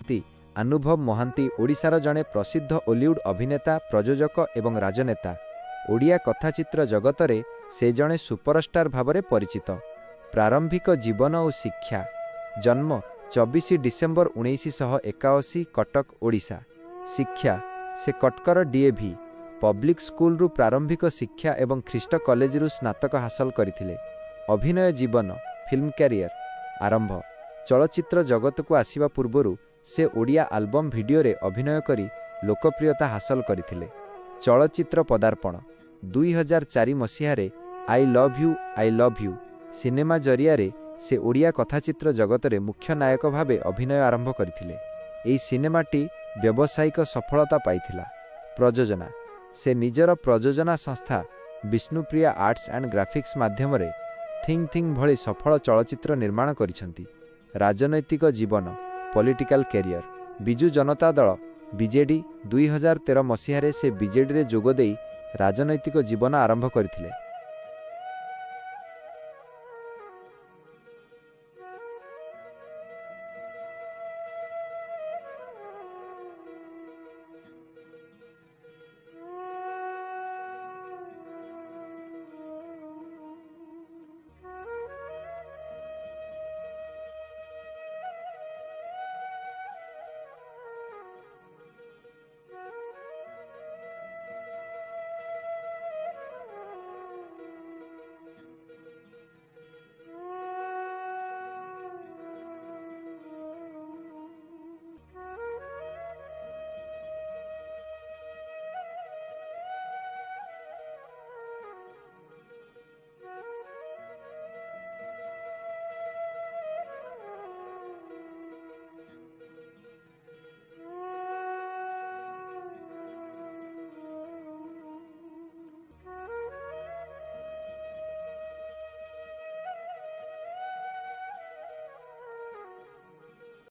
ବ୍ୟକ୍ତି अनुभव महांती ओडिशार जड़े प्रसिद्ध ओलीवुड अभिनेता प्रयोजक एवं राजनेता। ओडिया कथाचित्र जगत में से जड़े सुपरस्टार भाव परिचित। प्रारंभिक जीवन और शिक्षा। जन्म 24 डिसेम्बर 1981 कटक ओडिशा। शिक्षा से कटकर डीएवी पब्लिक स्कूल रु प्रारंभिक शिक्षा एवं ख्रीष्ट कॉलेज रु स्नातक हासिल करथिले। अभिनय जीवन फिल्म कैरियर आरंभ। चलचित्र जगत को आसिबा पूर्वरु से ओडिया आल्बम भिडियो रे अभिनय करी लोकप्रियता हासिल करथिले। चलचित्र पदार्पण 2004 मसीह रे आई लव यू सिनेमा जरिया रे से ओडिया कथाचित्र जगत रे मुख्य नायक भावे अभिनय आरंभ करथिले। एही सिनेमाटी व्यावसायिक सफलता पाइथिला। प्रयोजना से निजर प्रयोजना संस्था विष्णुप्रिया आर्ट्स एंड ग्राफिक्स माध्यम रे थिंग भली सफल चलचित्र निर्माण करिसंती। राजनैतिक जीवन political career Biju Janata Dal BJD 2013 मसीह से बीजेडी रे जोग देई राजनैतिक जीवन आरंभ करथिले।